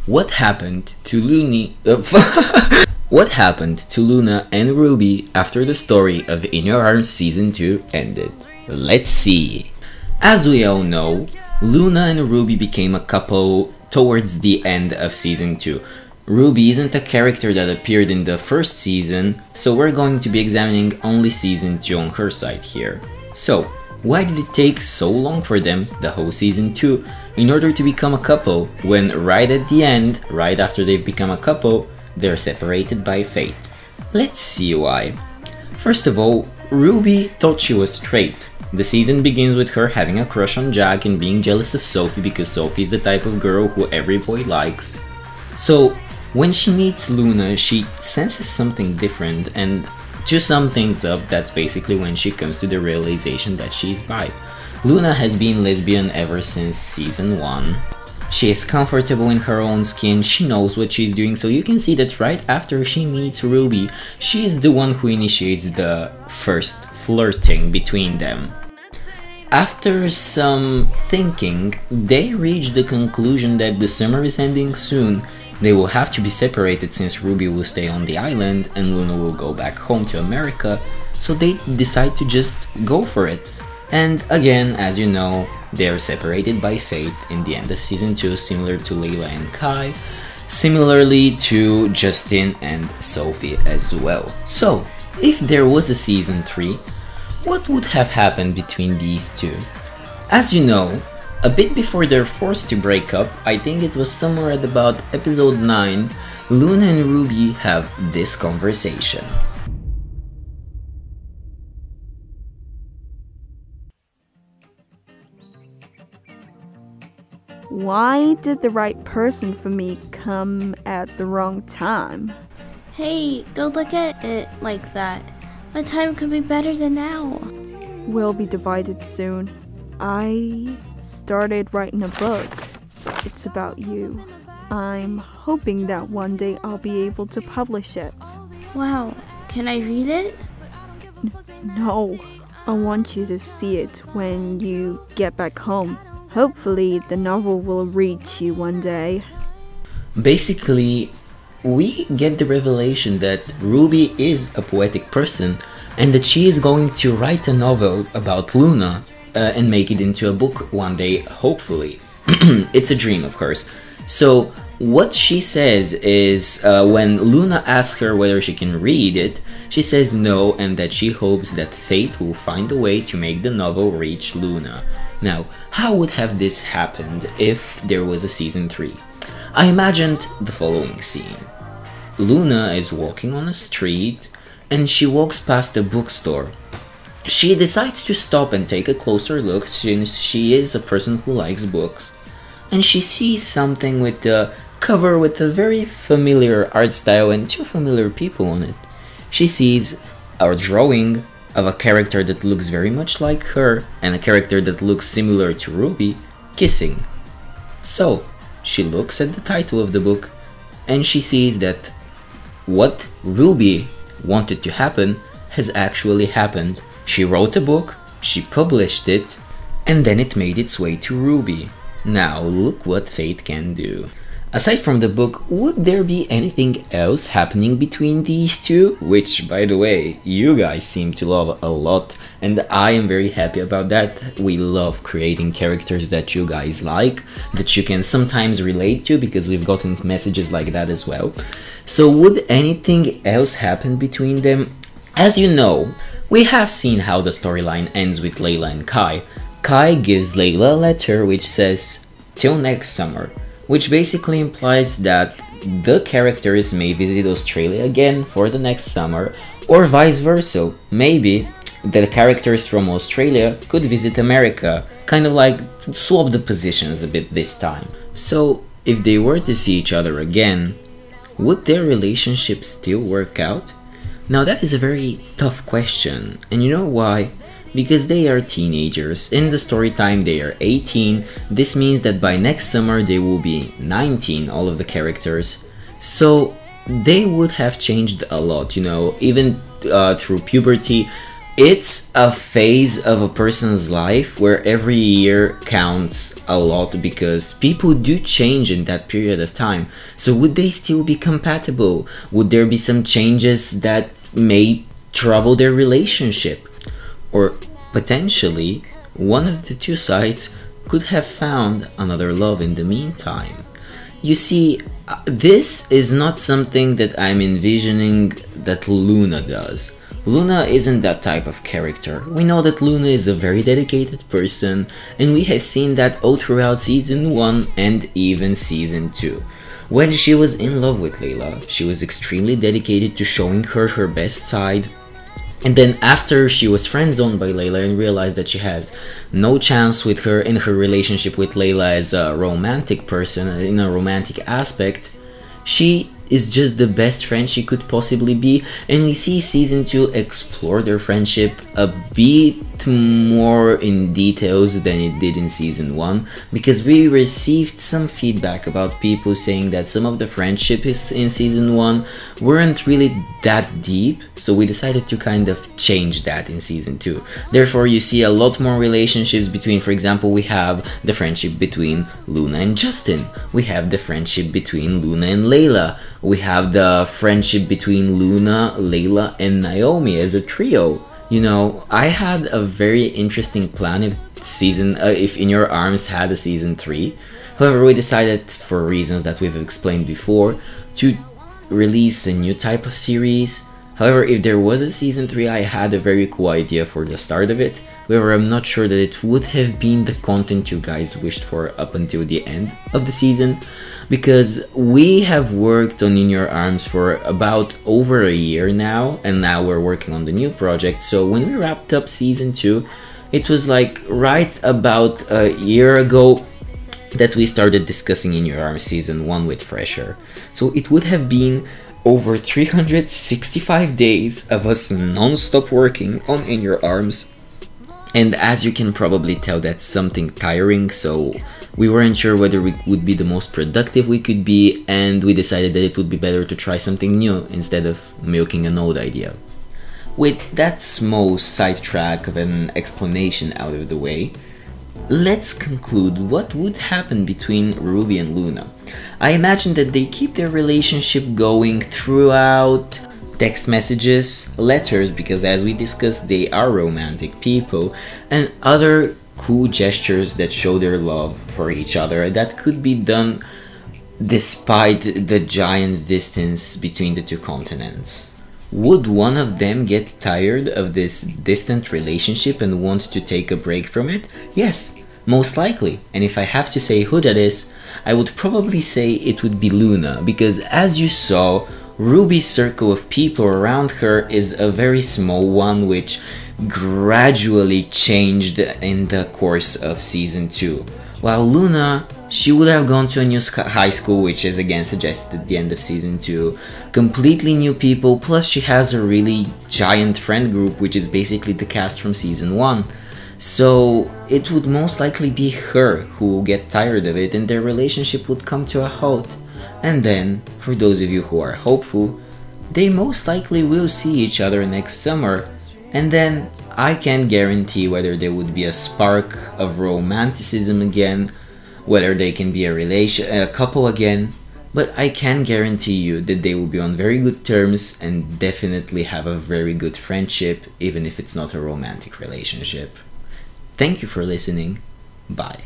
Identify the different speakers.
Speaker 1: what happened to what happened to Luna and Ruby after the story of In Your Arms Season 2 ended? Let's see. As we all know, Luna and Ruby became a couple towards the end of Season 2. Ruby isn't a character that appeared in the first season, so we're going to be examining only Season 2 on her side here. So, why did it take so long for them, the whole Season 2, in order to become a couple, when right at the end, right after they've become a couple, they're separated by fate? Let's see why. First of all, Ruby thought she was straight. The season begins with her having a crush on Jack and being jealous of Sophie because Sophie's the type of girl who every boy likes. So, when she meets Luna, she senses something different, and to sum things up, that's basically when she comes to the realization that she's bi. Luna has been lesbian ever since Season 1. She is comfortable in her own skin, she knows what she's doing, so you can see that right after she meets Ruby, she is the one who initiates the first flirting between them. After some thinking, they reach the conclusion that the summer is ending soon. They will have to be separated since Ruby will stay on the island and Luna will go back home to America, so they decide to just go for it. And again, as you know, they are separated by fate in the end of Season 2, similar to Layla and Kai, similarly to Justin and Sophie as well. So, if there was a Season 3, what would have happened between these two? As you know, a bit before they're forced to break up, I think it was somewhere at about episode 9, Luna and Ruby have this conversation.
Speaker 2: Why did the right person for me come at the wrong time?
Speaker 3: Hey, don't look at it like that. My time could be better than now.
Speaker 2: We'll be divided soon. I started writing a book. It's about you. I'm hoping that one day I'll be able to publish it.
Speaker 3: Wow, can I read it?
Speaker 2: No, I want you to see it when you get back home. Hopefully the novel will reach you one day.
Speaker 1: Basically, we get the revelation that Ruby is a poetic person and that she is going to write a novel about Luna and make it into a book one day, hopefully. It's a dream, of course. So what she says is, when Luna asks her whether she can read it, she says no, and that she hopes that fate will find a way to make the novel reach Luna. Now, how would have this happened if there was a Season 3? I imagined the following scene. Luna is walking on a street and she walks past a bookstore. She decides to stop and take a closer look since she is a person who likes books. And she sees something with the cover with a very familiar art style and two familiar people on it. She sees a drawing of a character that looks very much like her and a character that looks similar to Ruby kissing. So she looks at the title of the book and she sees that what Ruby wanted to happen has actually happened. She wrote a book, she published it, and then it made its way to Ruby. Now look what fate can do. Aside from the book, would there be anything else happening between these two? Which, by the way, you guys seem to love a lot, and I am very happy about that. We love creating characters that you guys like, that you can sometimes relate to, because we've gotten messages like that as well. So would anything else happen between them? As you know, we have seen how the storyline ends with Layla and Kai. Kai gives Layla a letter which says, "Till next summer," which basically implies that the characters may visit Australia again for the next summer, or vice versa. Maybe the characters from Australia could visit America, kind of like swap the positions a bit this time. So if they were to see each other again, would their relationship still work out? Now that is a very tough question, and you know why? Because they are teenagers. In the story time they are 18, this means that by next summer they will be 19, all of the characters. So they would have changed a lot, you know, even through puberty. It's a phase of a person's life where every year counts a lot because people do change in that period of time. So would they still be compatible? Would there be some changes that may trouble their relationship? Or potentially, one of the two sides could have found another love in the meantime. You see, this is not something that I'm envisioning that Luna does. Luna isn't that type of character. We know that Luna is a very dedicated person, and we have seen that all throughout Season 1 and even Season 2. When she was in love with Layla, she was extremely dedicated to showing her her best side. And then after she was friend-zoned by Layla and realized that she has no chance with her in her relationship with Layla as a romantic person, in a romantic aspect, she is just the best friend she could possibly be, and we see Season 2 explore their friendship a bit more in details than it did in Season 1, because we received some feedback about people saying that some of the friendships in Season 1 weren't really that deep, so we decided to kind of change that in Season 2. Therefore, you see a lot more relationships between, for example, we have the friendship between Luna and Justin, we have the friendship between Luna and Layla, we have the friendship between Luna, Layla, and Naomi as a trio. You know, I had a very interesting plan if In Your Arms had a Season 3. However, we decided, for reasons that we've explained before, to release a new type of series. However, if there was a Season 3, I had a very cool idea for the start of it. However, I'm not sure that it would have been the content you guys wished for up until the end of the season, because we have worked on In Your Arms for about over a year now, and now we're working on the new project. So when we wrapped up Season 2, it was like right about a year ago that we started discussing In Your Arms Season 1 with Fresherr. So it would have been over 365 days of us non-stop working on In Your Arms. And as you can probably tell, that's something tiring, so we weren't sure whether we would be the most productive we could be, and we decided that it would be better to try something new instead of milking an old idea. With that small sidetrack of an explanation out of the way, let's conclude what would happen between Ruby and Luna. I imagine that they keep their relationship going throughout text messages, letters, because as we discussed, they are romantic people, and other cool gestures that show their love for each other that could be done despite the giant distance between the two continents. Would one of them get tired of this distant relationship and want to take a break from it? Yes, most likely. And if I have to say who that is, I would probably say it would be Luna, because as you saw, Ruby's circle of people around her is a very small one, which gradually changed in the course of Season 2. While Luna, she would have gone to a new high school, which is again suggested at the end of Season 2. Completely new people, plus she has a really giant friend group, which is basically the cast from Season 1. So it would most likely be her who will get tired of it and their relationship would come to a halt. And then, for those of you who are hopeful, they most likely will see each other next summer. And then I can't guarantee whether there would be a spark of romanticism again, whether they can be a couple again, but I can guarantee you that they will be on very good terms and definitely have a very good friendship, even if it's not a romantic relationship. Thank you for listening. Bye.